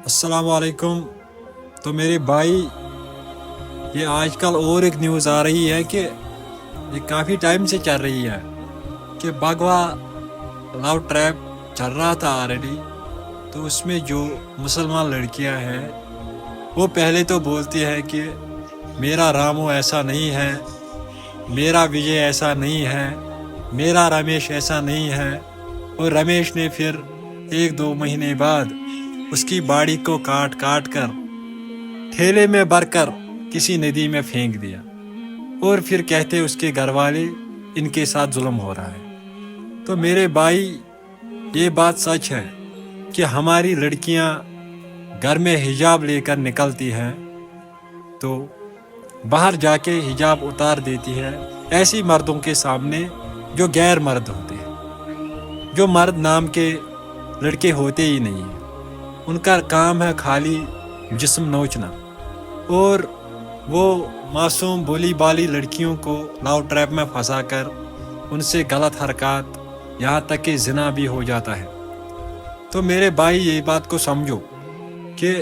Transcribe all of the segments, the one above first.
अस्सलाम वालेकुम। तो मेरे भाई, ये आजकल और एक न्यूज़ आ रही है कि ये काफ़ी टाइम से चल रही है कि बगवा लव ट्रैप चल रहा था ऑलरेडी। तो उसमें जो मुसलमान लड़कियां हैं वो पहले तो बोलती है कि मेरा रामू ऐसा नहीं है, मेरा विजय ऐसा नहीं है, मेरा रमेश ऐसा नहीं है। और रमेश ने फिर 1-2 महीने बाद उसकी बाड़ी को काट काट कर ठेले में भरकर किसी नदी में फेंक दिया। और फिर कहते उसके घर वाले इनके साथ जुल्म हो रहा है। तो मेरे भाई, ये बात सच है कि हमारी लड़कियां घर में हिजाब लेकर निकलती हैं तो बाहर जाके हिजाब उतार देती है ऐसी मर्दों के सामने जो गैर मर्द होते हैं, जो मर्द नाम के लड़के होते ही नहीं हैं। उनका काम है खाली जिस्म नोचना। और वो मासूम भोली बाली लड़कियों को लव ट्रैप में फंसाकर उनसे गलत हरकत, यहाँ तक कि जिना भी हो जाता है। तो मेरे भाई, ये बात को समझो कि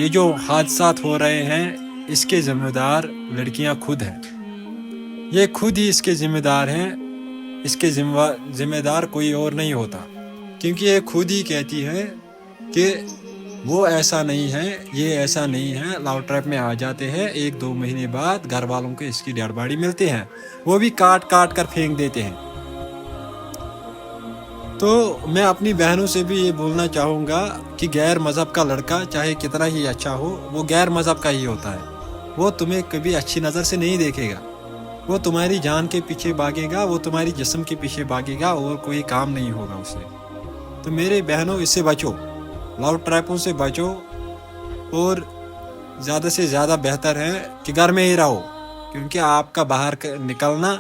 ये जो हादसात हो रहे हैं इसके जिम्मेदार लड़कियां खुद हैं। ये खुद ही इसके जिम्मेदार हैं। इसके जिम्मेदार कोई और नहीं होता, क्योंकि ये खुद ही कहती है कि वो ऐसा नहीं है, ये ऐसा नहीं है। लव ट्रैप में आ जाते हैं, 1-2 महीने बाद घर वालों को इसकी डेड बॉडी मिलती है, वो भी काट काट कर फेंक देते हैं। तो मैं अपनी बहनों से भी ये बोलना चाहूँगा कि गैर मज़हब का लड़का चाहे कितना ही अच्छा हो, वो गैर मज़हब का ही होता है। वो तुम्हें कभी अच्छी नज़र से नहीं देखेगा, वो तुम्हारी जान के पीछे भागेगा, वो तुम्हारी जिस्म के पीछे भागेगा और कोई काम नहीं होगा उसे। तो मेरे बहनों, इससे बचो, लव ट्रैपों से बचो। और ज़्यादा से ज़्यादा बेहतर है कि घर में ही रहो, क्योंकि आपका बाहर निकलना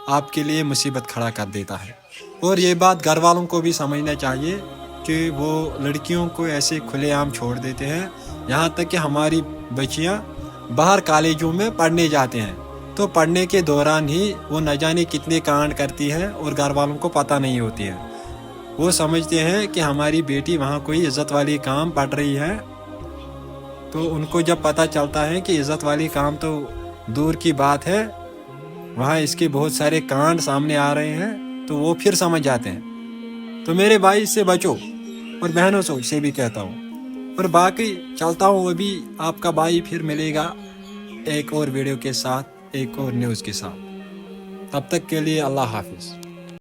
आपके लिए मुसीबत खड़ा कर देता है। और ये बात घर वालों को भी समझना चाहिए कि वो लड़कियों को ऐसे खुलेआम छोड़ देते हैं। यहाँ तक कि हमारी बच्चियाँ बाहर कॉलेजों में पढ़ने जाते हैं तो पढ़ने के दौरान ही वो न जाने कितने कांड करती हैं और घर वालों को पता नहीं होती है। वो समझते हैं कि हमारी बेटी वहाँ कोई इज़्ज़त वाली काम पढ़ रही है। तो उनको जब पता चलता है कि इज़्ज़त वाली काम तो दूर की बात है, वहाँ इसके बहुत सारे कांड सामने आ रहे हैं, तो वो फिर समझ जाते हैं। तो मेरे भाई, इससे बचो। और बहनों से भी कहता हूँ। और बाकी चलता हूँ, अभी आपका भाई फिर मिलेगा एक और वीडियो के साथ, एक और न्यूज़ के साथ। तब तक के लिए अल्लाह हाफिज़।